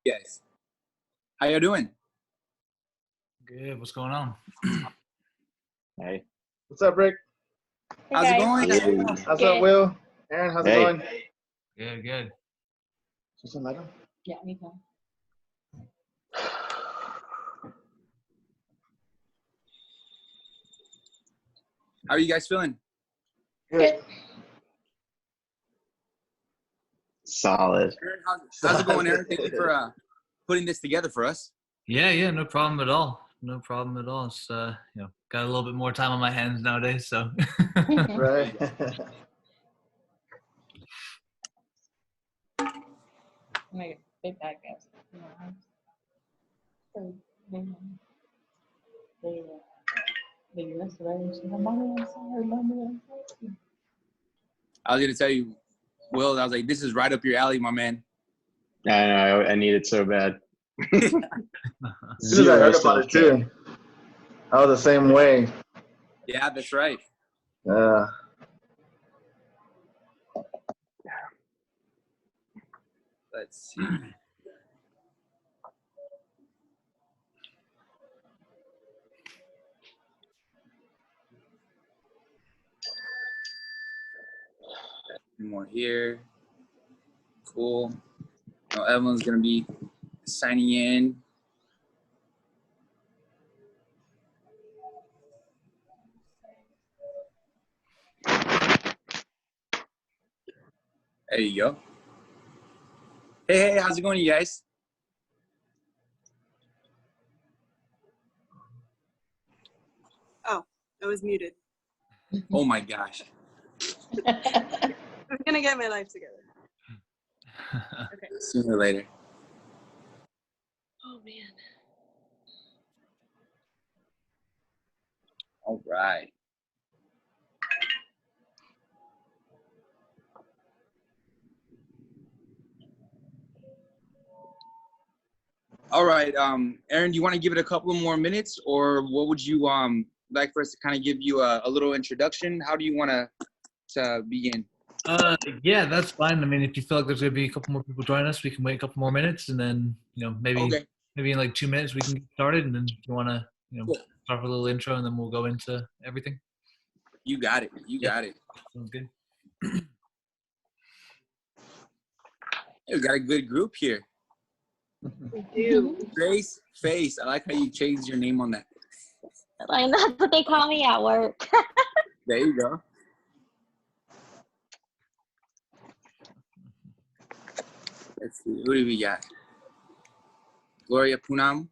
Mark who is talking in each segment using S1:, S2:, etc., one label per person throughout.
S1: Yes. How you doing?
S2: Good. What's going on?
S3: Hey.
S4: What's up, Rick?
S1: How's it going?
S4: How's up, Will? Aaron, how's it going?
S2: Good, good.
S4: Just some light on?
S5: Yeah, anytime.
S1: How are you guys feeling?
S4: Good.
S3: Solid.
S1: Aaron, how's it going, Aaron? Thank you for putting this together for us.
S2: Yeah, no problem at all. No problem at all. It's got a little bit more time on my hands nowadays, so.
S4: Right.
S5: Make it big bad guys. The restoration. Mommy, I'm sorry. Mommy, I'm sorry.
S1: I was gonna tell you, Will. I was like, this is right up your alley, my man.
S3: I know. I need it so bad.
S4: As soon as I heard about it, too. I was the same way.
S1: Yeah, that's right. Let's see. More here. Cool. Now Evelyn's gonna be signing in. There you go. Hey, how's it going, you guys?
S6: Oh, I was muted.
S1: Oh my gosh.
S6: I'm gonna get my life together. Okay.
S1: Sooner or later.
S6: Oh man.
S1: All right. All right, Aaron, do you want to give it a couple more minutes, or what would you like for us to kind of give you a little introduction? How do you want to begin?
S2: Yeah, that's fine. I mean, if you feel like there's gonna be a couple more people join us, we can wait a couple more minutes, and then maybe in like 2 minutes we can get started. And then if you want to
S1: Cool.
S2: start with a little intro, and then we'll go into everything.
S1: You got it. You got it.
S2: Sounds good.
S1: We got a good group here.
S6: We do.
S1: Grace Face. I like how you changed your name on that.
S7: Like, that's what they call me at work.
S1: There you go. Let's see. Who do we got? Gloria Punam.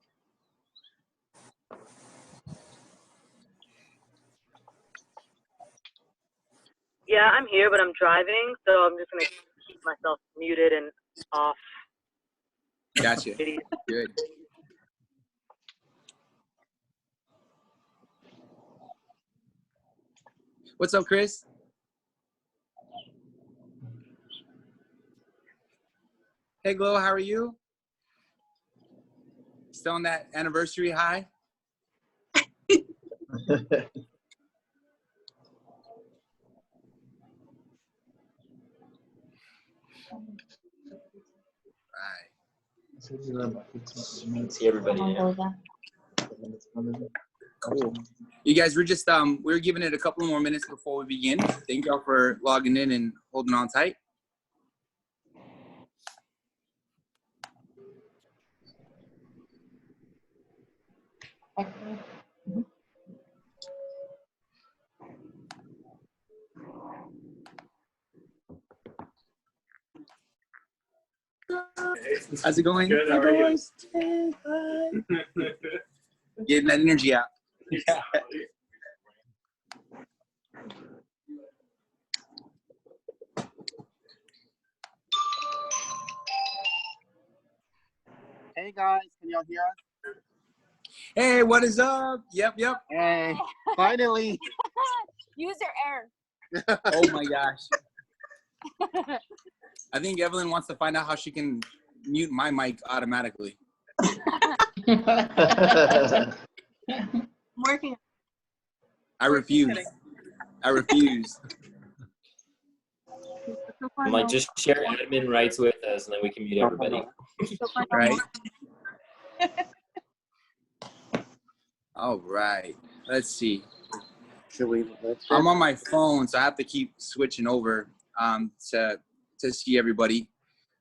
S8: Yeah, I'm here, but I'm driving, so I'm just gonna keep myself muted and off.
S1: Gotcha. Good. What's up, Chris? Hey, Glow, how are you? Still on that anniversary high?
S3: See everybody.
S1: Cool. You guys, we're giving it a couple more minutes before we begin. Thank y'all for logging in and holding on tight. How's it going?
S4: Good, how are you?
S1: Getting that energy out.
S9: Hey guys, can y'all hear us?
S1: Hey, what is up? Yep.
S9: Hey, finally.
S7: User error.
S1: Oh my gosh. I think Evelyn wants to find out how she can mute my mic automatically.
S6: I'm working.
S1: I refuse.
S5: So far,
S3: I'm like,
S5: no.
S3: just share admin rights with us, and then we can mute everybody.
S5: So far, no.
S1: Right. All right. Let's see.
S9: Should we lift
S1: I'm
S9: it?
S1: on my phone, so I have to keep switching over to see everybody.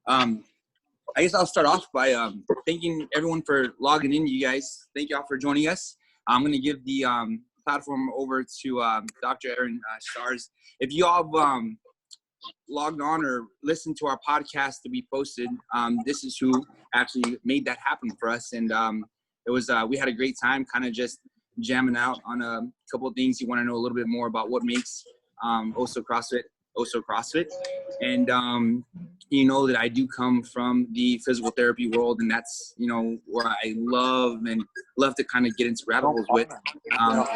S1: I guess I'll start off by thanking everyone for logging in, you guys. Thank y'all for joining us. I'm going to give the platform over to Dr. Aaron Stars. If you all have logged on or listened to our podcast to be posted, this is who actually made that happen for us. And it was we had a great time kind of just jamming out on a couple of things. You want to know a little bit more about what makes Oso CrossFit. And you know that I do come from the physical therapy world, and that's, you know, where I love to kind of get into rabbit holes with.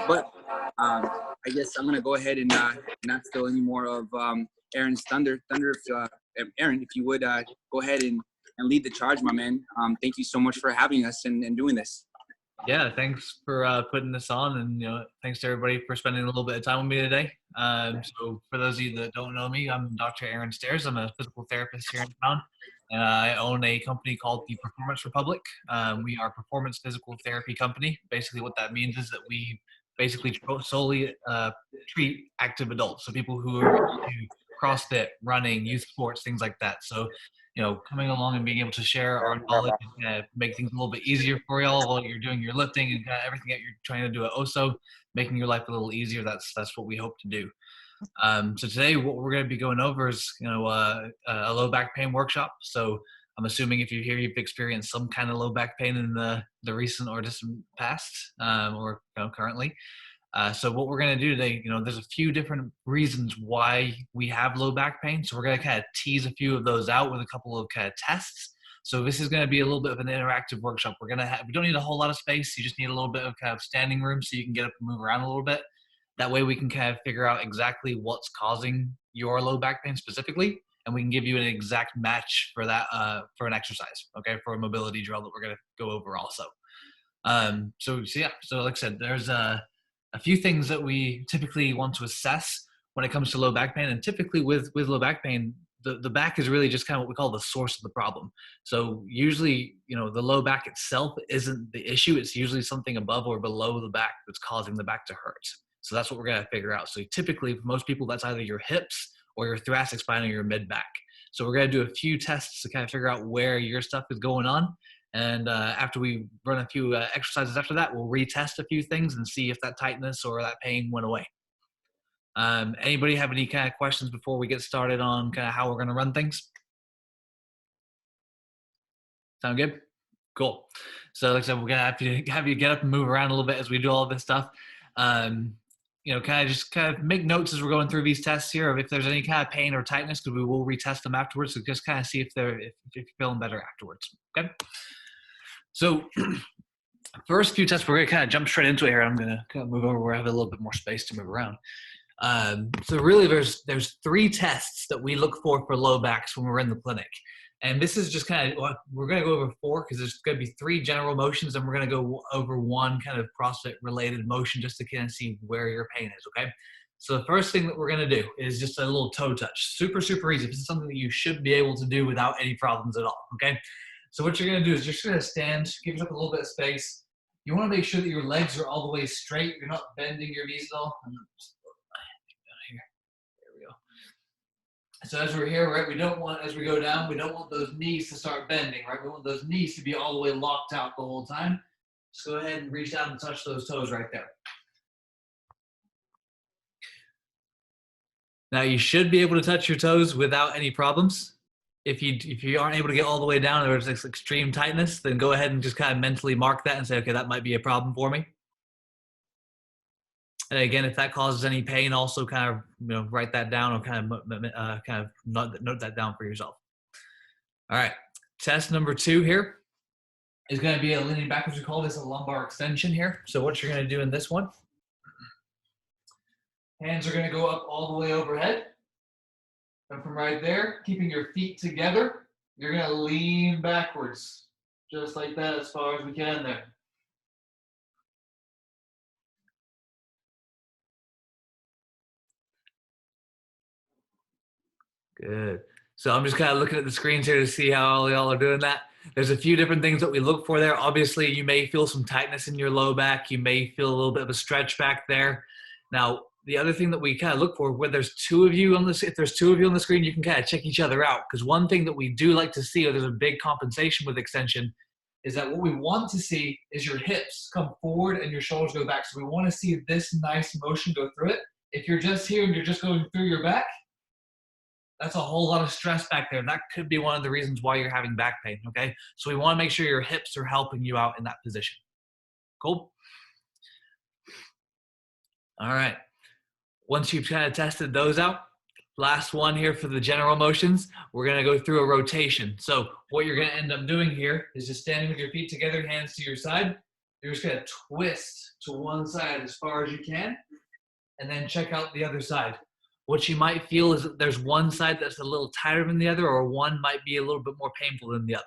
S1: But I guess I'm going to go ahead and not steal any more of Aaron's thunder. Aaron, if you would go ahead and lead the charge, my man. Thank you so much for having us and doing this.
S2: Yeah, thanks for putting this on, and thanks to everybody for spending a little bit of time with me today. So for those of you that don't know me, I'm Dr. Aaron Stairs. I'm a physical therapist here in town, and I own a company called the Performance Republic. We are a performance physical therapy company. Basically what that means is that we basically solely treat active adults, so people who are into CrossFit, running, youth sports, things like that. So coming along and being able to share our knowledge and make things a little bit easier for y'all while you're doing your lifting and everything that you're trying to do at OSO, making your life a little easier. That's what we hope to do. So today, what we're going to be going over is, a low back pain workshop. So I'm assuming if you're here, you've experienced some kind of low back pain in the recent or distant past, or currently. So what we're going to do today, there's a few different reasons why we have low back pain. So we're going to kind of tease a few of those out with a couple of kind of tests. So this is going to be a little bit of an interactive workshop. We don't need a whole lot of space. You just need a little bit of kind of standing room so you can get up and move around a little bit. That way we can kind of figure out exactly what's causing your low back pain specifically, and we can give you an exact match for that, for an exercise, okay, for a mobility drill that we're going to go over also. So like I said, there's a few things that we typically want to assess when it comes to low back pain. And typically with low back pain, the back is really just kind of what we call the source of the problem. So usually, the low back itself isn't the issue. It's usually something above or below the back that's causing the back to hurt. So that's what we're going to figure out. So typically for most people, that's either your hips or your thoracic spine or your mid back. So we're going to do a few tests to kind of figure out where your stuff is going on. And after we run a few exercises after that, we'll retest a few things and see if that tightness or that pain went away. Anybody have any kind of questions before we get started on kind of how we're going to run things? Sound good? Cool. So like I said, we're going to have you get up and move around a little bit as we do all of this stuff. Kind of make notes as we're going through these tests here of if there's any kind of pain or tightness, because we will retest them afterwards. So just kind of see if you're feeling better afterwards. Okay. So first few tests, we're going to kind of jump straight into it here. I'm going to kind of move over where I have a little bit more space to move around. So really there's 3 tests that we look for low backs when we're in the clinic. And this is just kind of, we're going to go over 4 because there's going to be 3 general motions, and we're going to go over 1 kind of CrossFit related motion just to kind of see where your pain is. Okay. So the first thing that we're going to do is just a little toe touch. Super, super easy. This is something that you should be able to do without any problems at all. Okay. So what you're going to do is you're just going to stand, give yourself a little bit of space. You want to make sure that your legs are all the way straight. You're not bending your knees at all. There we go. So as we're here, right, as we go down, we don't want those knees to start bending, right? We want those knees to be all the way locked out the whole time. Just go ahead and reach down and touch those toes right there. Now you should be able to touch your toes without any problems. If you aren't able to get all the way down, or there's this extreme tightness, then go ahead and just kind of mentally mark that and say, okay, that might be a problem for me. And again, if that causes any pain, also kind of write that down or kind of note that down for yourself. All right, test number 2 here is going to be a leaning backwards. We call this a lumbar extension here. So what you're going to do in this one, hands are going to go up all the way overhead. And from right there, keeping your feet together, you're going to lean backwards, just like that as far as we can there. Good. So I'm just kind of looking at the screens here to see how all y'all are doing that. There's a few different things that we look for there. Obviously, you may feel some tightness in your low back. You may feel a little bit of a stretch back there. Now, the other thing that we kind of look for, where there's two of you on this, if there's two of you on the screen, you can kind of check each other out. Because one thing that we do like to see, or there's a big compensation with extension, is that what we want to see is your hips come forward and your shoulders go back. So we want to see this nice motion go through it. If you're just here and you're just going through your back, that's a whole lot of stress back there. And that could be one of the reasons why you're having back pain, okay? So we want to make sure your hips are helping you out in that position. Cool? All right. Once you've kind of tested those out, last one here for the general motions, we're going to go through a rotation. So what you're going to end up doing here is just standing with your feet together, hands to your side. You're just going to twist to one side as far as you can, and then check out the other side. What you might feel is that there's one side that's a little tighter than the other, or one might be a little bit more painful than the other.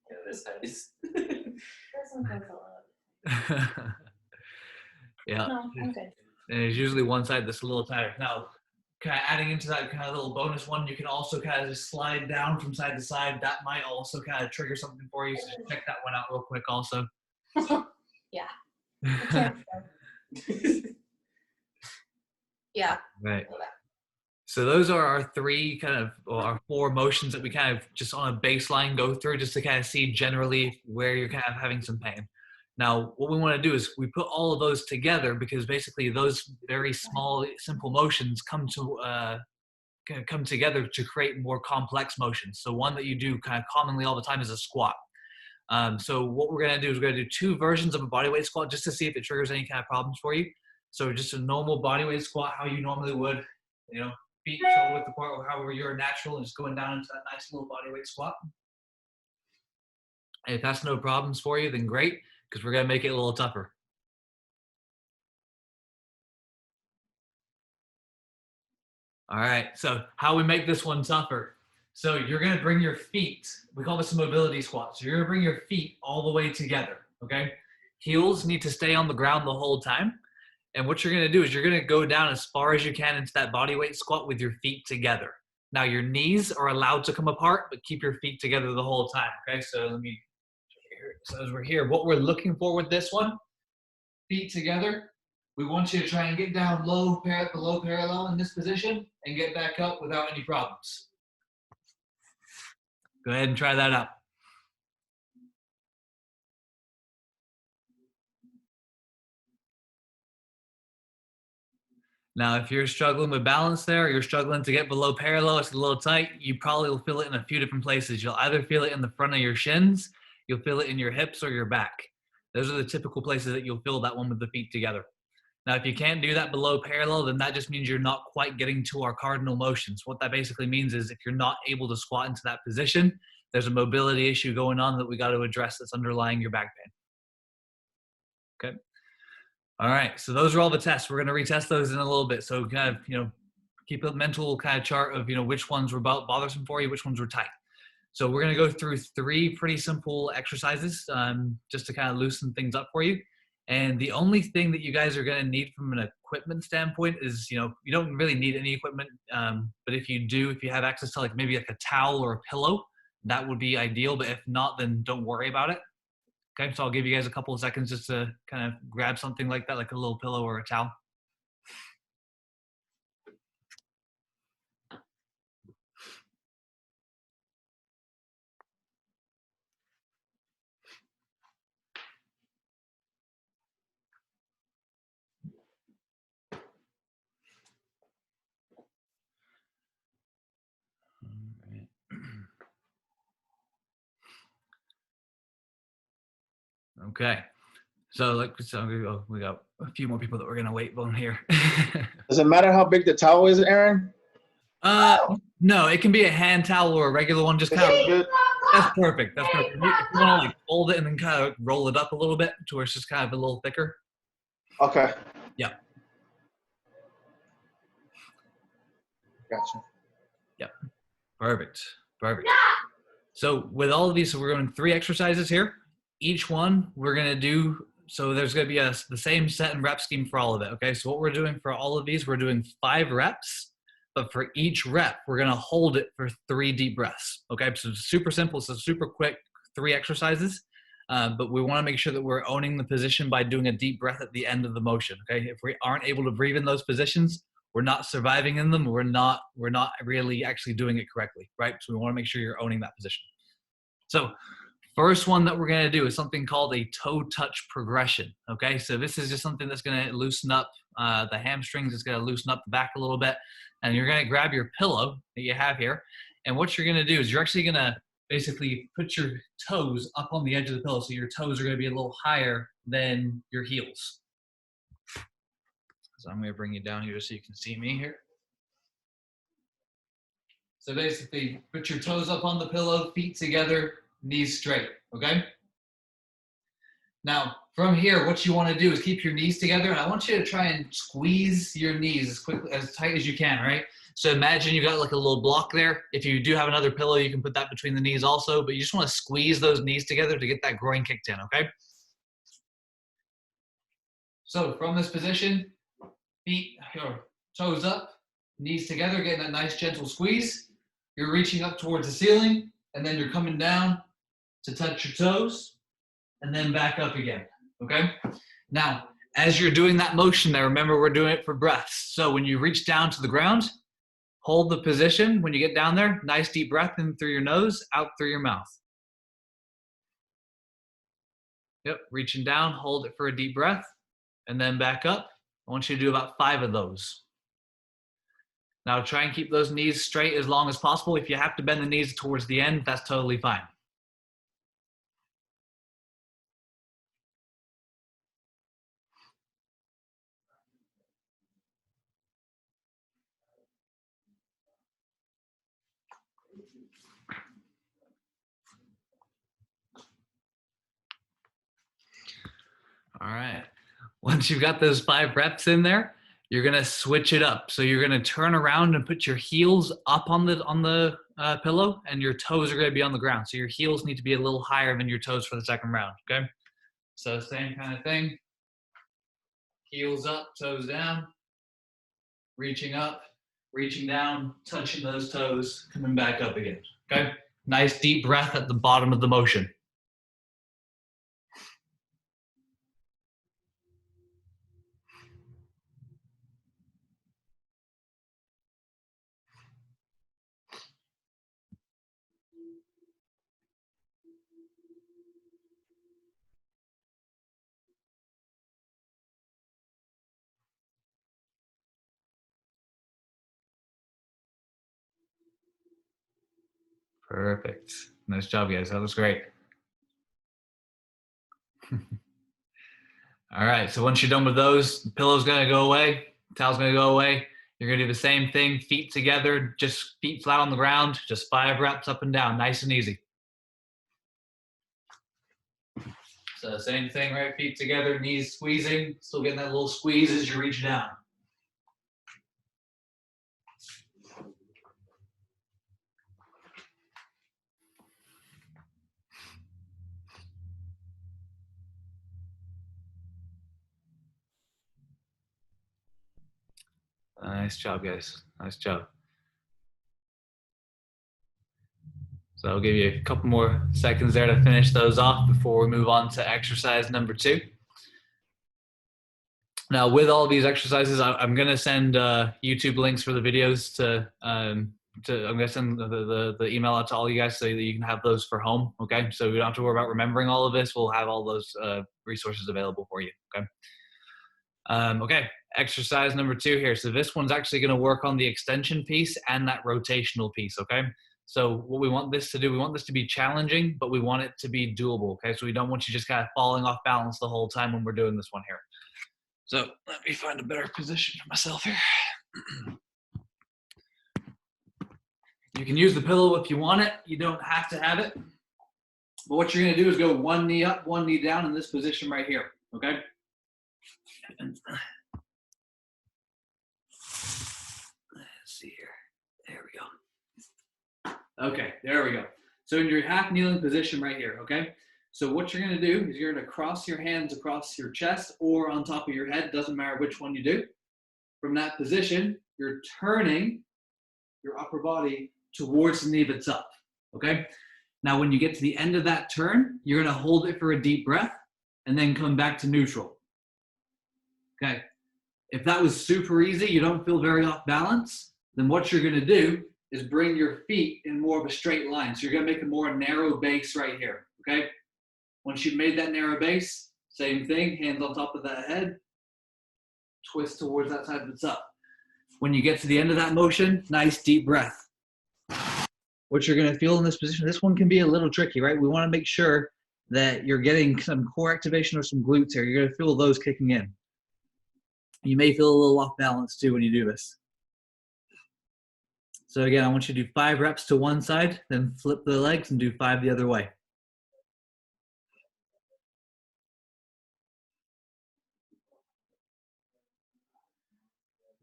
S3: Yeah, this side is.
S2: Yeah.
S5: No, I'm good.
S2: And there's usually one side that's a little tighter. Now, kind of adding into that kind of little bonus one, you can also kind of just slide down from side to side. That might also kind of trigger something for you. So just check that one out real quick also.
S5: Yeah. Yeah.
S2: Right. So those are our three kind of, or our four motions that we kind of just on a baseline go through just to kind of see generally where you're kind of having some pain. Now, what we want to do is we put all of those together because basically those very small, simple motions come together to create more complex motions. So one that you do kind of commonly all the time is a squat. So what we're going to do is we're going to do two versions of a bodyweight squat just to see if it triggers any kind of problems for you. So just a normal bodyweight squat, how you normally would, you know, feet shoulder width apart, or however you're natural, and just going down into that nice little bodyweight squat. And if that's no problems for you, then great, because we're going to make it a little tougher. All right, so how we make this one tougher. So you're going to bring your feet, we call this a mobility squat. So you're going to bring your feet all the way together, okay? Heels need to stay on the ground the whole time. And what you're going to do is you're going to go down as far as you can into that bodyweight squat with your feet together. Now your knees are allowed to come apart, but keep your feet together the whole time, okay? So as we're here, what we're looking for with this one, feet together, we want you to try and get down below parallel in this position and get back up without any problems. Go ahead and try that out. Now, if you're struggling with balance there, or you're struggling to get below parallel, it's a little tight, you probably will feel it in a few different places. You'll either feel it in the front of your shins, you'll feel it in your hips or your back. Those are the typical places that you'll feel that one with the feet together. Now, if you can't do that below parallel, then that just means you're not quite getting to our cardinal motions. What that basically means is if you're not able to squat into that position, there's a mobility issue going on that we got to address that's underlying your back pain. Okay. All right, so those are all the tests. We're going to retest those in a little bit. So kind of, you know, keep a mental kind of chart of, you know, which ones were bothersome for you, which ones were tight. So we're going to go through three pretty simple exercises just to kind of loosen things up for you. And the only thing that you guys are going to need from an equipment standpoint is, you know, you don't really need any equipment. But if you do, if you have access to like maybe like a towel or a pillow, that would be ideal. But if not, then don't worry about it. Okay, so I'll give you guys a couple of seconds just to kind of grab something like that, like a little pillow or a towel. Okay, so we got a few more people that we're gonna wait on here.
S4: Does it matter how big the towel is, Aaron?
S2: No, it can be a hand towel or a regular one. Just kind of. That's perfect. That's perfect. If you want to like fold it and then kind of roll it up a little bit to where it's just kind of a little thicker.
S4: Okay.
S2: Yeah.
S4: Gotcha.
S2: Yep. Perfect. Perfect. So with all of these, so we're going 3 exercises here. Each one, we're going to do so there's going to be the same set and rep scheme for all of it. Okay, so what we're doing for all of these, we're doing 5 reps, but for each rep, we're going to hold it for 3 deep breaths. Okay, so it's super simple. So super quick, 3 exercises. But we want to make sure that we're owning the position by doing a deep breath at the end of the motion. Okay, if we aren't able to breathe in those positions, we're not surviving in them. We're not really actually doing it correctly, right? So we want to make sure you're owning that position. So first one that we're going to do is something called a toe touch progression. Okay, so this is just something that's going to loosen up the hamstrings. It's going to loosen up the back a little bit, and you're going to grab your pillow that you have here, and what you're going to do is you're actually going to basically put your toes up on the edge of the pillow, so your toes are going to be a little higher than your heels. So I'm going to bring you down here so you can see me here. So basically, put your toes up on the pillow, feet together, knees straight, okay? Now, from here, what you want to do is keep your knees together, and I want you to try and squeeze your knees as quickly, as tight as you can, right? So imagine you've got like a little block there. If you do have another pillow, you can put that between the knees also, but you just want to squeeze those knees together to get that groin kicked in, okay? So from this position, feet, your toes up, knees together, getting that nice gentle squeeze. You're reaching up towards the ceiling, and then you're coming down to touch your toes, and then back up again, okay? Now, as you're doing that motion there, remember we're doing it for breaths. So when you reach down to the ground, hold the position. When you get down there, nice deep breath in through your nose, out through your mouth. Yep, reaching down, hold it for a deep breath, and then back up. I want you to do about 5 of those. Now try and keep those knees straight as long as possible. If you have to bend the knees towards the end, that's totally fine. All right. Once you've got those 5 reps in there, you're going to switch it up. So you're going to turn around and put your heels up on the pillow, and your toes are going to be on the ground. So your heels need to be a little higher than your toes for the second round, okay? So same kind of thing. Heels up, toes down, reaching up, reaching down, touching those toes, coming back up again, okay? Nice deep breath at the bottom of the motion. Perfect. Nice job, guys. That was great. All right, so once you're done with those, the pillow's gonna go away, towel's gonna go away. You're gonna do the same thing, feet together, just feet flat on the ground, just 5 reps up and down, nice and easy. So same thing, right? Feet together, knees squeezing, still getting that little squeeze as you reach down. Nice job, guys. Nice job. So I'll give you a couple more seconds there to finish those off before we move on to exercise number 2. Now, with all these exercises, I'm going to send YouTube links for the videos to I'm going to send the email out to all you guys so that you can have those for home, okay? So we don't have to worry about remembering all of this. We'll have all those resources available for you, okay? Okay, exercise number 2 here. So this one's actually going to work on the extension piece and that rotational piece, okay? So what we want this to do, we want this to be challenging, but we want it to be doable, okay? So we don't want you just kind of falling off balance the whole time when we're doing this one here. So let me find a better position for myself here. You can use the pillow if you want it. You don't have to have it. But what you're going to do is go 1 knee up, 1 knee down in this position right here, okay? Let's see here. There we go. Okay, there we go. So in your half kneeling position right here, okay? So what you're going to do is you're going to cross your hands across your chest or on top of your head. Doesn't matter which one you do. From that position, you're turning your upper body towards the knee that's up. Okay? Now, when you get to the end of that turn, you're going to hold it for a deep breath and then come back to neutral. Okay? If that was super easy, you don't feel very off balance, then what you're going to do is bring your feet in more of a straight line. So you're going to make a more narrow base right here. Okay? Once you've made that narrow base, same thing, hands on top of that head, twist towards that side that's up. When you get to the end of that motion, nice deep breath. What you're going to feel in this position, this one can be a little tricky, right? We want to make sure that you're getting some core activation or some glutes here. You're going to feel those kicking in. You may feel a little off balance too when you do this. So again, I want you to do 5 reps to one side, then flip the legs and do 5 the other way.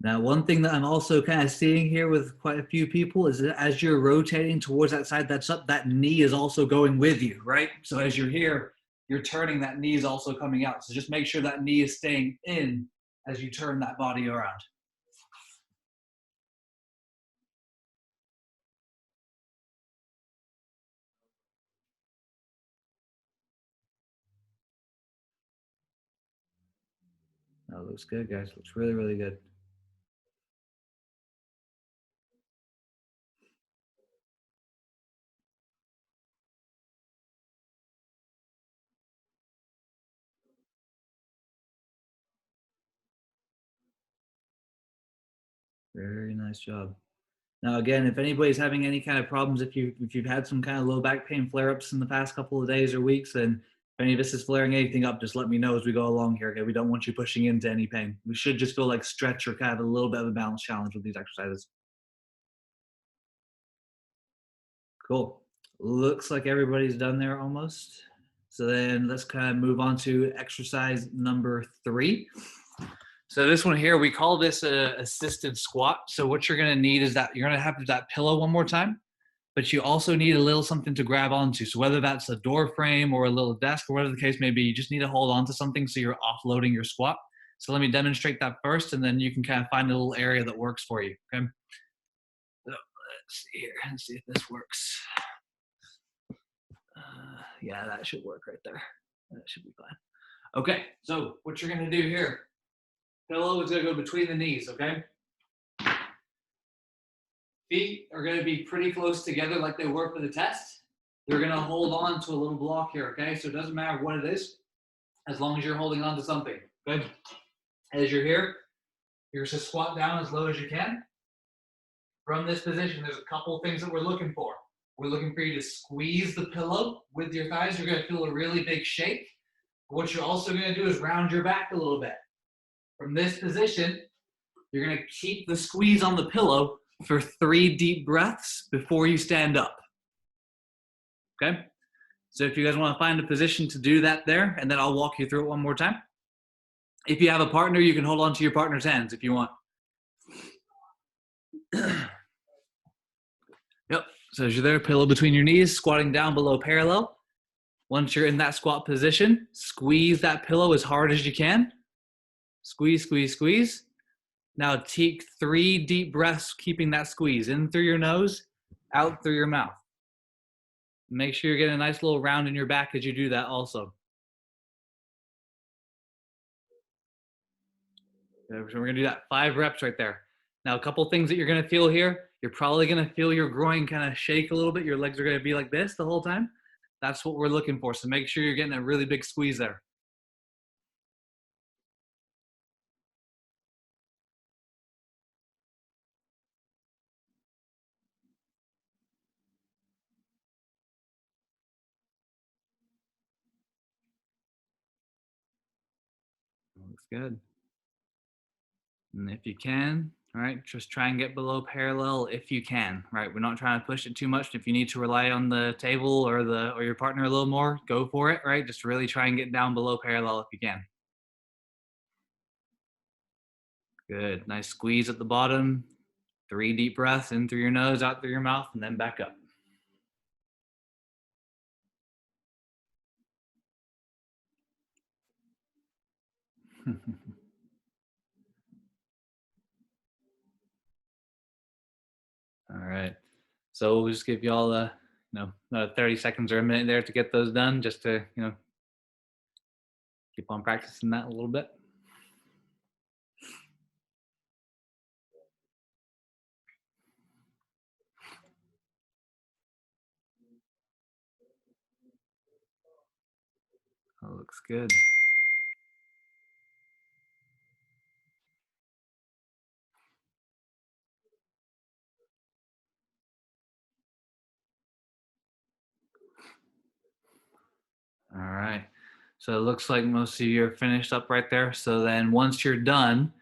S2: Now, one thing that I'm also kind of seeing here with quite a few people is that as you're rotating towards that side that's up, that knee is also going with you, right? So as you're here, you're turning, that knee is also coming out. So just make sure that knee is staying in as you turn that body around. That looks good, guys. Looks really, really good. Very nice job. Now, again, if anybody's having any kind of problems, if you've had some kind of low back pain flare-ups in the past couple of days or weeks, and if any of this is flaring anything up, just let me know as we go along here. Okay, we don't want you pushing into any pain. We should just feel like stretch or kind of a little bit of a balance challenge with these exercises. Cool. Looks like everybody's done there almost. So then let's kind of move on to exercise number 3. So this one here, we call this a assisted squat. So what you're going to need is that you're going to have that pillow one more time, but you also need a little something to grab onto. So whether that's a door frame or a little desk or whatever the case may be, you just need to hold on to something so you're offloading your squat. So let me demonstrate that first, and then you can kind of find a little area that works for you. Okay. So let's see here and see if this works. Yeah, that should work right there. That should be fine. Okay, so what you're going to do here, pillow is going to go between the knees, okay? Feet are going to be pretty close together like they were for the test. You're going to hold on to a little block here, okay? So it doesn't matter what it is, as long as you're holding on to something, good? As you're here, you're just squat down as low as you can. From this position, there's a couple things that we're looking for. We're looking for you to squeeze the pillow with your thighs. You're going to feel a really big shake. What you're also going to do is round your back a little bit. From this position, you're going to keep the squeeze on the pillow for 3 deep breaths before you stand up. Okay? So if you guys want to find a position to do that there, and then I'll walk you through it one more time. If you have a partner, you can hold on to your partner's hands if you want. Yep. So as you're there, pillow between your knees, squatting down below parallel. Once you're in that squat position, squeeze that pillow as hard as you can. Squeeze, squeeze, squeeze. Now take 3 deep breaths, keeping that squeeze in through your nose, out through your mouth. Make sure you're getting a nice little round in your back as you do that also. So we're going to do that 5 reps right there. Now, a couple things that you're going to feel here. You're probably going to feel your groin kind of shake a little bit. Your legs are going to be like this the whole time. That's what we're looking for. So make sure you're getting a really big squeeze there. Looks good. And if you can, all right, just try and get below parallel if you can, right? We're not trying to push it too much. If you need to rely on the table or your partner a little more, go for it, right? Just really try and get down below parallel if you can. Good. Nice squeeze at the bottom. 3 deep breaths in through your nose, out through your mouth, and then back up. All right. So we'll just give you all 30 seconds or a minute there to get those done, just to keep on practicing that a little bit. That looks good. All right. So it looks like most of you are finished up right there. So then once you're done,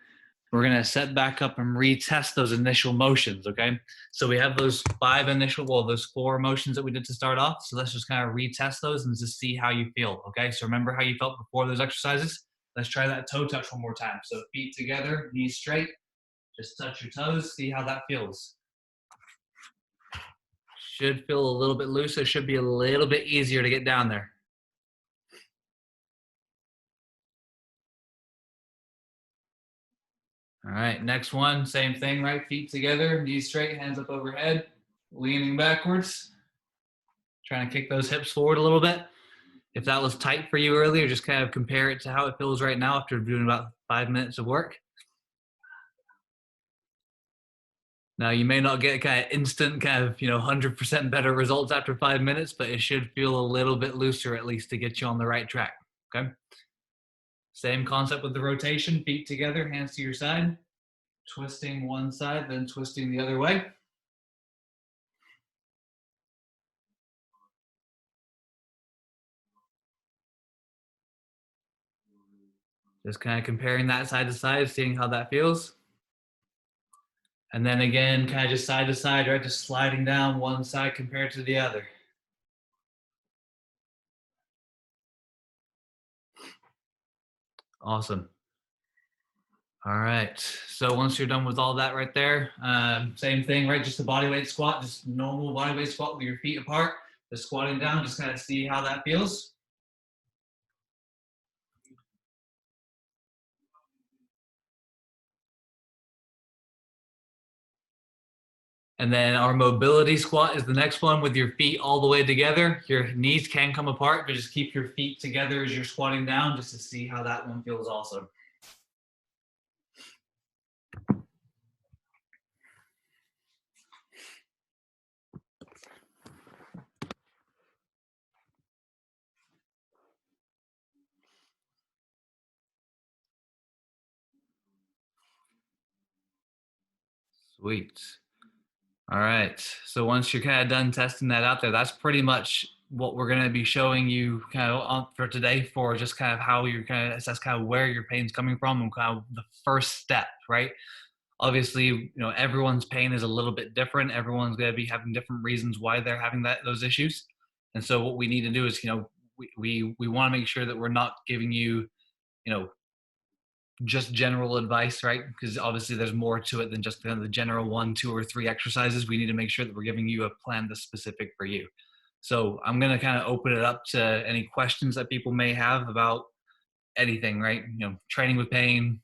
S2: we're going to set back up and retest those initial motions, okay? So we have those those 4 motions that we did to start off. So let's just kind of retest those and just see how you feel, okay? So remember how you felt before those exercises? Let's try that toe touch one more time. So feet together, knees straight. Just touch your toes, see how that feels. Should feel a little bit looser, should be a little bit easier to get down there. All right, next one, same thing, right? Feet together, knees straight, hands up overhead, leaning backwards. Trying to kick those hips forward a little bit. If that was tight for you earlier, just kind of compare it to how it feels right now after doing about 5 minutes of work. Now, you may not get kind of instant 100% better results after 5 minutes, but it should feel a little bit looser at least to get you on the right track, okay? Same concept with the rotation, feet together, hands to your side, twisting one side, then twisting the other way. Just kind of comparing that side to side, seeing how that feels. And then again, kind of just side to side, right? Just sliding down one side compared to the other. Awesome. All right. So once you're done with all that right there, same thing, right? Just a body weight squat, just normal body weight squat with your feet apart. Just squatting down, just kind of see how that feels. And then our mobility squat is the next one with your feet all the way together. Your knees can come apart, but just keep your feet together as you're squatting down just to see how that one feels also. Sweet. All right. So once you're kind of done testing that out there, that's pretty much what we're going to be showing you kind of on for today, for just kind of how you're kind of assess kind of where your pain's coming from and kind of the first step, right? Obviously, everyone's pain is a little bit different. Everyone's going to be having different reasons why they're having those issues. And so what we need to do is, we want to make sure that we're not giving you, just general advice, right? Because obviously there's more to it than just kind of the general 1, 2, or 3 exercises. We need to make sure that we're giving you a plan that's specific for you. So I'm going to kind of open it up to any questions that people may have about anything, right? Training with pain,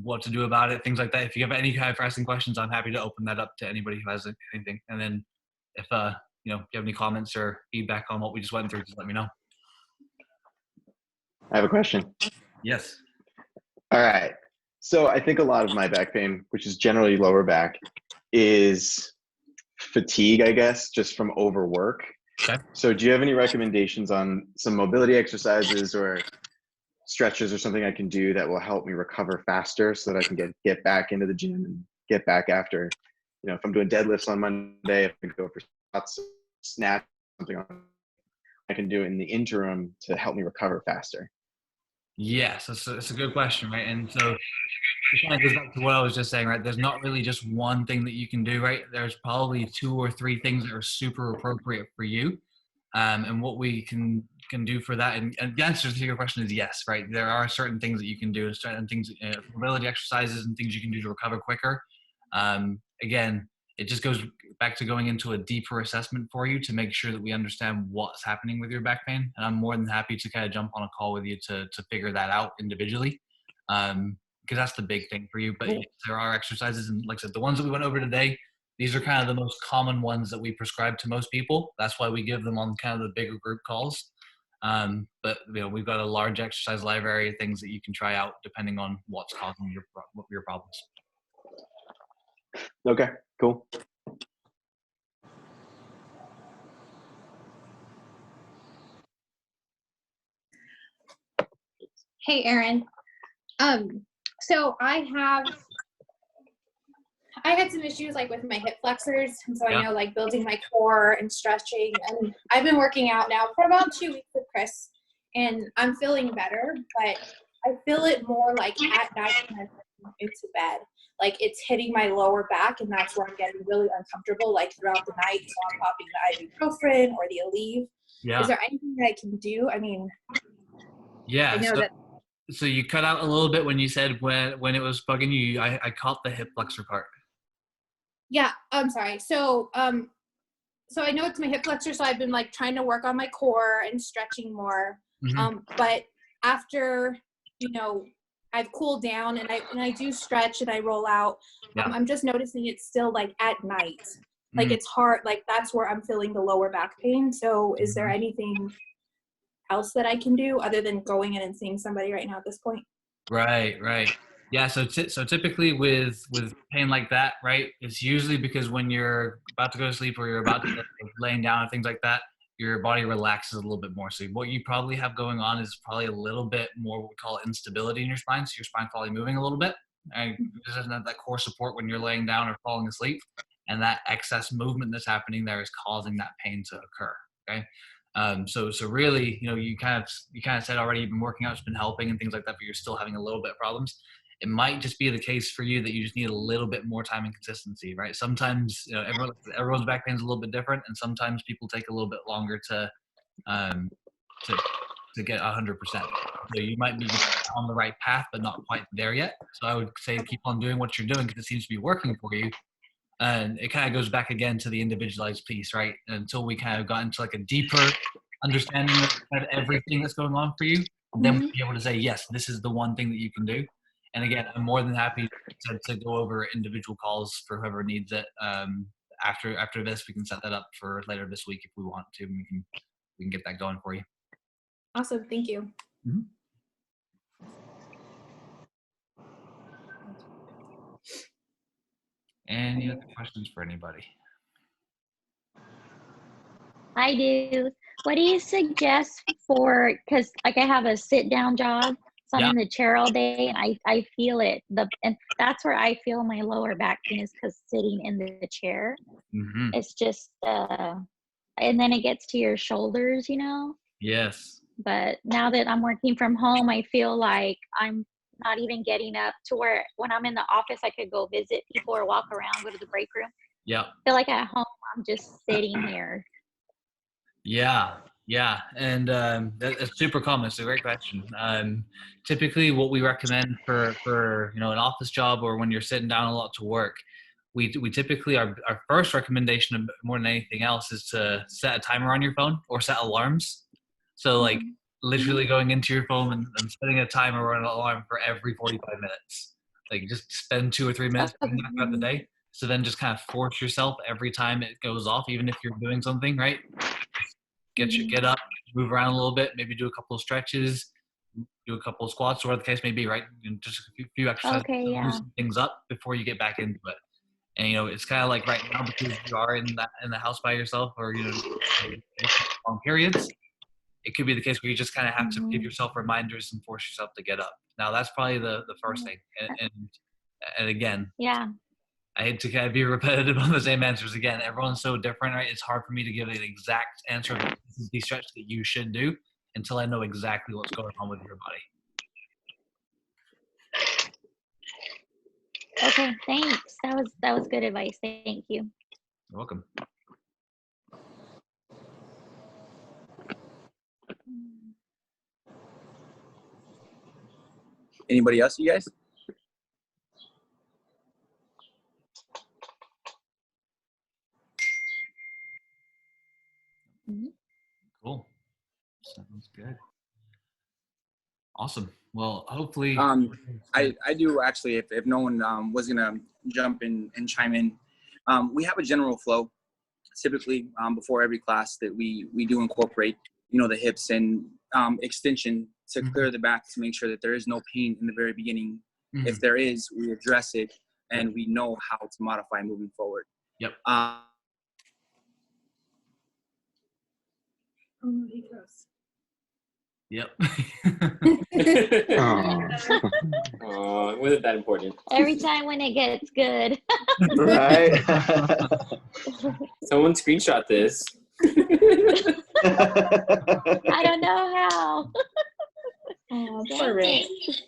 S2: what to do about it, things like that. If you have any kind of pressing questions, I'm happy to open that up to anybody who has anything. And then if you have any comments or feedback on what we just went through, just let me know.
S10: I have a question.
S2: Yes.
S10: All right. So I think a lot of my back pain, which is generally lower back, is fatigue, I guess, just from overwork.
S2: Okay.
S10: So do you have any recommendations on some mobility exercises or stretches or something I can do that will help me recover faster so that I can get back into the gym and get back after, if I'm doing deadlifts on Monday, if I go for squats, snatch, something I can do in the interim to help me recover faster?
S2: Yes, it's a good question, right? And so it kind of goes back to what I was just saying, right? There's not really just one thing that you can do, right? There's probably 2 or 3 things that are super appropriate for you. And what we can do for that, and the answer to your question is yes, right? There are certain things that you can do, certain things, mobility exercises and things you can do to recover quicker. Again, it just goes back to going into a deeper assessment for you to make sure that we understand what's happening with your back pain. And I'm more than happy to kind of jump on a call with you to figure that out individually. because that's the big thing for you. But there are exercises, and like I said, the ones that we went over today, these are kind of the most common ones that we prescribe to most people. That's why we give them on kind of the bigger group calls. But we've got a large exercise library of things that you can try out depending on what's causing your problems.
S10: Okay, cool.
S11: Hey, Aaron. So I had some issues like with my hip flexors, and so I know like building my core and stretching, and I've been working out now for about 2 weeks with Chris, and I'm feeling better, but I feel it more like at night when I go into bed. Like it's hitting my lower back, and that's where I'm getting really uncomfortable, like throughout the night. So I'm popping the ibuprofen or the Aleve.
S2: Yeah.
S11: Is there anything that I can do? I mean,
S2: yeah.
S11: I know that.
S2: So you cut out a little bit when you said when it was bugging you. I caught the hip flexor part.
S11: Yeah, I'm sorry. So so I know it's my hip flexor, so I've been like trying to work on my core and stretching more. But after, I've cooled down and I do stretch and I roll out, I'm just noticing it's still like at night. Like it's hard, like that's where I'm feeling the lower back pain. So is there anything else that I can do other than going in and seeing somebody right now at this point?
S2: Right. Yeah, so typically with pain like that, right, it's usually because when you're about to go to sleep or you're about to laying down and things like that, your body relaxes a little bit more. So what you probably have going on is probably a little bit more what we call instability in your spine. So your spine's probably moving a little bit. And it doesn't have that core support when you're laying down or falling asleep. And that excess movement that's happening there is causing that pain to occur. Okay. So really, you kind of said already you've been working out, it's been helping and things like that, but you're still having a little bit of problems. It might just be the case for you that you just need a little bit more time and consistency, right? Sometimes, everyone's back pain is a little bit different, and sometimes people take a little bit longer to get 100%. So you might be on the right path, but not quite there yet. So I would say keep on doing what you're doing because it seems to be working for you. And it kind of goes back again to the individualized piece, right? Until we kind of got into like a deeper understanding of kind of everything that's going on for you, then we'll be able to say, yes, this is the one thing that you can do. And again, I'm more than happy to go over individual calls for whoever needs it. After this, we can set that up for later this week if we want to. And we can get that going for you.
S11: Awesome, thank you.
S2: Any other questions for anybody?
S7: I do. What do you suggest for, because like I have a sit down job, so I'm in the chair all day and I feel it. And that's where I feel my lower back pain is because sitting in the chair. It's just, and then it gets to your shoulders,
S2: Yes.
S7: But now that I'm working from home, I feel like I'm not even getting up to where when I'm in the office, I could go visit people or walk around, go to the break room.
S2: Yeah.
S7: I feel like at home, I'm just sitting here.
S2: Yeah. And that's super common. It's a great question. Typically what we recommend for an office job or when you're sitting down a lot to work, we typically, our first recommendation more than anything else is to set a timer on your phone or set alarms. So like literally going into your phone and setting a timer or an alarm for every 45 minutes. Like just spend 2 or 3 minutes throughout the day. So then just kind of force yourself every time it goes off, even if you're doing something, right? Get up, move around a little bit, maybe do a couple of stretches, do a couple of squats, or whatever the case may be, right? Just a few exercises to loosen things up before you get back into it. And it's kind of like right now because you are in the house by yourself or long periods. It could be the case where you just kind of have to give yourself reminders and force yourself to get up. Now that's probably the first thing. And again, I hate to kind of be repetitive on the same answers again. Everyone's so different, right? It's hard for me to give an exact answer of this is the stretch that you should do until I know exactly what's going on with your body.
S7: Okay, thanks. That was good advice. Thank you.
S2: You're welcome.
S1: Anybody else, you guys?
S2: Cool. Sounds good. Awesome. Well, hopefully.
S1: I do actually, if no one was gonna jump in and chime in, we have a general flow typically before every class that we do incorporate, the hips and extension to clear the back to make sure that there is no pain in the very beginning. If there is, we address it and we know how to modify moving forward.
S2: Yep.
S6: He goes.
S2: Yep.
S3: Oh, wasn't that important?
S7: Every time when it gets good.
S4: Right?
S3: Someone screenshot this.
S7: I don't know how.
S6: Oh,
S7: Dang
S6: poor Ray.
S7: it.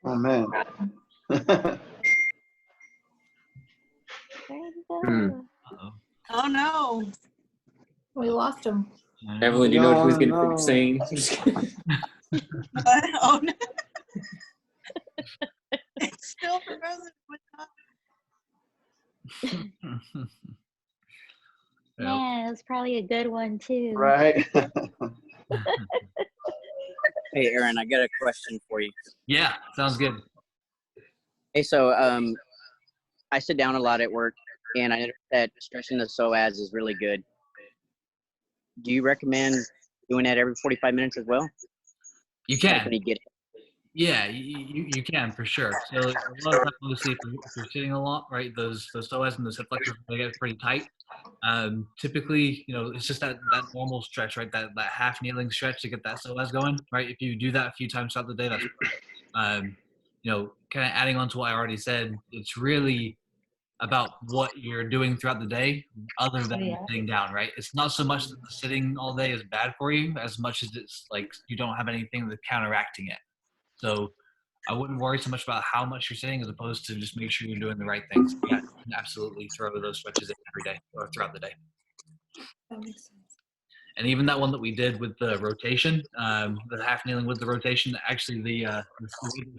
S4: Oh, man.
S7: Where'd he go?
S2: Uh-oh.
S6: Oh no.
S11: We lost him.
S3: Evelyn, do you know what who's
S4: No,
S3: gonna
S4: no.
S3: finish saying? I'm just kidding.
S6: Oh no. It's still for president.
S7: Man, it was probably a good one too.
S4: Right?
S9: Hey, Aaron, I got a question for you.
S2: Yeah, sounds good.
S9: Hey, so I sit down a lot at work, and I noticed that stretching the psoas is really good. Do you recommend doing that every 45 minutes as well?
S2: You
S9: Like
S2: can.
S9: when you get
S2: Yeah, you can for sure. So a lot of times, obviously, if you're sitting a lot, right, those psoas and those hip flexors, they get pretty tight. Typically, it's just that normal stretch, right? That half kneeling stretch to get that psoas going, right? If you do that a few times throughout the day, that's kind of adding on to what I already said. It's really about what you're doing throughout the day, other than sitting down, right? It's not so much that the sitting all day is bad for you, as much as it's like you don't have anything that's counteracting it. So I wouldn't worry so much about how much you're sitting as opposed to just make sure you're doing the right things. Yeah, you can absolutely throw those stretches in every day or throughout the day.
S6: That makes sense.
S2: And even that one that we did with the rotation, the half kneeling with the rotation, actually the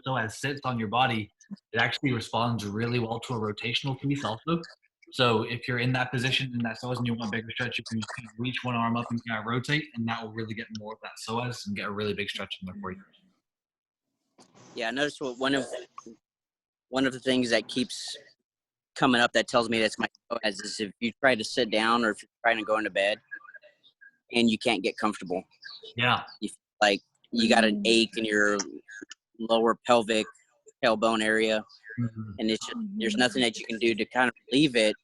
S2: psoas sits on your body, it actually responds really well to a rotational piece also. So if you're in that position in that psoas and you want a bigger stretch, you can just kind of reach one arm up and kind of rotate, and that will really get more of that psoas and get a really big stretch in there for you.
S9: Yeah, I noticed one of the things that keeps coming up that tells me that's my psoas is if you try to sit down or if you're trying to go into bed and you can't get comfortable.
S2: Yeah.
S9: You feel like you got an ache in your lower pelvic tailbone area, and it's just, there's nothing that you can do to kind of relieve it.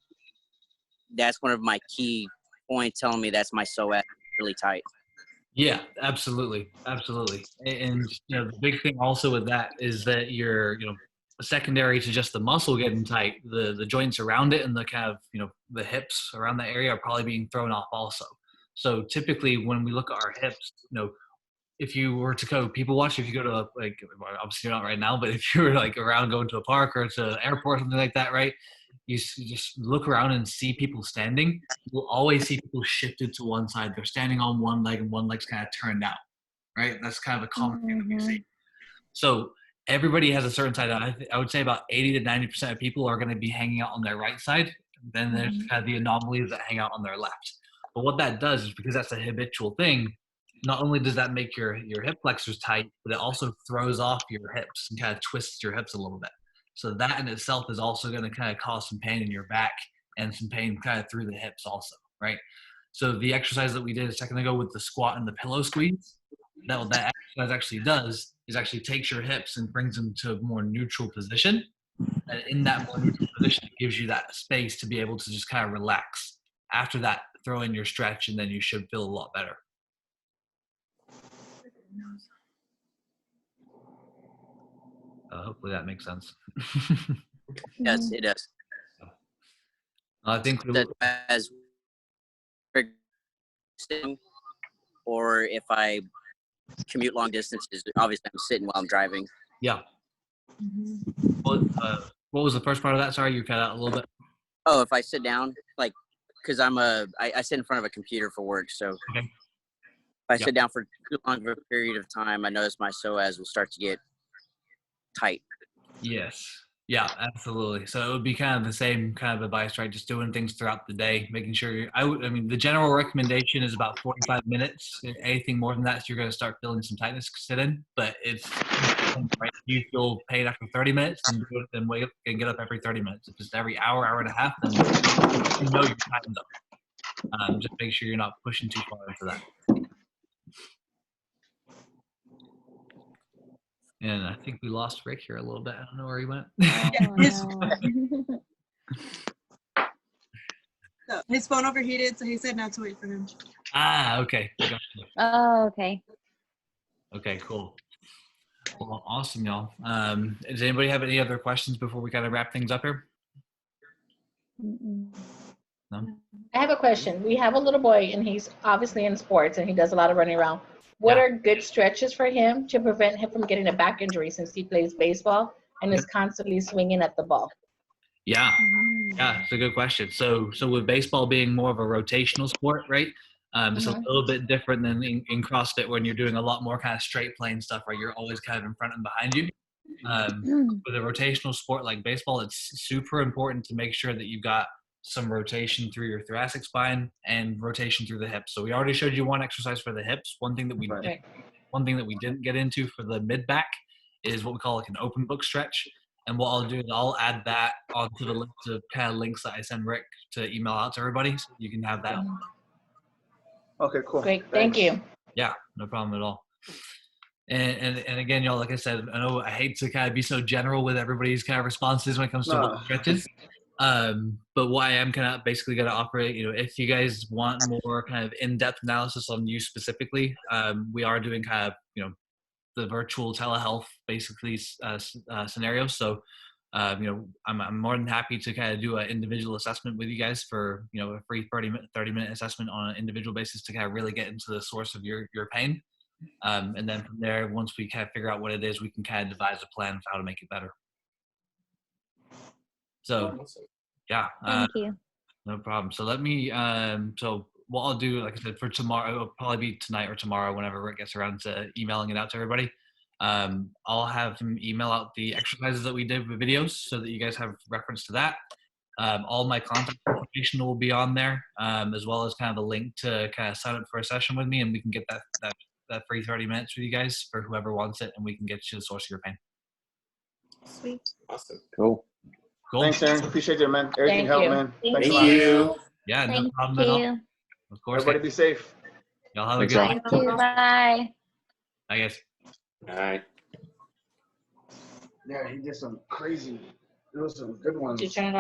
S9: That's one of my key points telling me that's my psoas really tight.
S2: Yeah, absolutely. Absolutely. And the big thing also with that is that you're, secondary to just the muscle getting tight, the joints around it and the kind of, the hips around that area are probably being thrown off also. So typically when we look at our hips, if you were to go people watch, if you go to obviously you're not right now, but if you were like around going to a park or to an airport, something like that, right? You just look around and see people standing. You'll always see people shifted to one side. They're standing on one leg and one leg's kind of turned out, right? That's kind of a common thing that we see. So everybody has a certain side. I would say about 80 to 90% of people are going to be hanging out on their right side. Then there's kind of the anomalies that hang out on their left. But what that does is because that's a habitual thing, not only does that make your hip flexors tight, but it also throws off your hips and kind of twists your hips a little bit. So that in itself is also going to kind of cause some pain in your back and some pain kind of through the hips also, right? So the exercise that we did a second ago with the squat and the pillow squeeze, what that exercise actually does is actually takes your hips and brings them to a more neutral position. And in that more neutral position, it gives you that space to be able to just kind of relax. After that, throw in your stretch, and then you should feel a lot better. Hopefully that makes sense.
S9: Yes, it does.
S2: I think
S9: that as or if I commute long distances, obviously I'm sitting while I'm driving.
S2: Yeah. What was the first part of that? Sorry, you cut out a little bit.
S9: Oh, if I sit down, like, because I sit in front of a computer for work, so
S2: okay.
S9: If I sit down for too long of a period of time, I notice my psoas will start to get tight.
S2: Yes. Yeah, absolutely. So it would be kind of the same kind of advice, right? Just doing things throughout the day, making sure I mean, the general recommendation is about 45 minutes. Anything more than that, you're going to start feeling some tightness sit in. But it's right. If you feel pain after 30 minutes, then wake up and get up every 30 minutes. If it's every hour and a half, then you know you're tightened up. Just make sure you're not pushing too far into that. And I think we lost Rick here a little bit. I don't know where he went.
S6: So his phone overheated, so he said not to wait for him.
S2: Okay. Gotcha.
S7: Oh, okay.
S2: Okay, cool. Well, awesome, y'all. Does anybody have any other questions before we kind of wrap things up here?
S7: Mm-mm.
S2: No?
S5: I have a question. We have a little boy, and he's obviously in sports, and he does a lot of running around. What are good stretches for him to prevent him from getting a back injury since he plays baseball and is constantly swinging at the ball?
S2: Yeah, it's a good question. So with baseball being more of a rotational sport, right? It's a little bit different than in CrossFit when you're doing a lot more kind of straight plane stuff, right? You're always kind of in front and behind you. With a rotational sport like baseball, it's super important to make sure that you've got some rotation through your thoracic spine and rotation through the hips. So we already showed you one exercise for the hips. One thing that we didn't get into for the mid back is what we call like an open book stretch. And what I'll do is I'll add that onto the list of kind of links that I send Rick to email out to everybody, so you can have that.
S4: Okay, cool.
S5: Great, thank you.
S2: Yeah, no problem at all. And again, y'all, like I said, I know I hate to kind of be so general with everybody's kind of responses when it comes to what stretches. But what I am kind of basically going to operate, if you guys want more kind of in-depth analysis on you specifically, we are doing kind of, the virtual telehealth basically scenario. So, I'm more than happy to kind of do an individual assessment with you guys for, a free 30-minute assessment on an individual basis to kind of really get into the source of your pain. And then from there, once we kind of figure out what it is, we can kind of devise a plan of how to make it better. So, yeah.
S7: Thank you.
S2: No problem. So let me, so what I'll do, like I said, for tomorrow, it'll probably be tonight or tomorrow, whenever Rick gets around to emailing it out to everybody. I'll have him email out the exercises that we did with videos so that you guys have reference to that. All my contact information will be on there, as well as kind of a link to kind of sign up for a session with me, and we can get that free 30 minutes with you guys for whoever wants it, and we can get you the source of your pain.
S6: Sweet.
S3: Awesome.
S10: Cool.
S4: Thanks, Aaron. Appreciate it, man. Everything helped, man. Thanks a lot.
S3: Thank you.
S2: Yeah, no
S7: Thank
S2: problem at all.
S7: you.
S2: Of course.
S4: Everybody be safe.
S2: Y'all have a
S10: Thanks,
S2: good
S10: all.
S2: one.
S7: Thank you. Bye.
S2: I guess.
S3: All right.
S4: Yeah, he did some crazy, there was some good ones.
S5: Did you turn it off?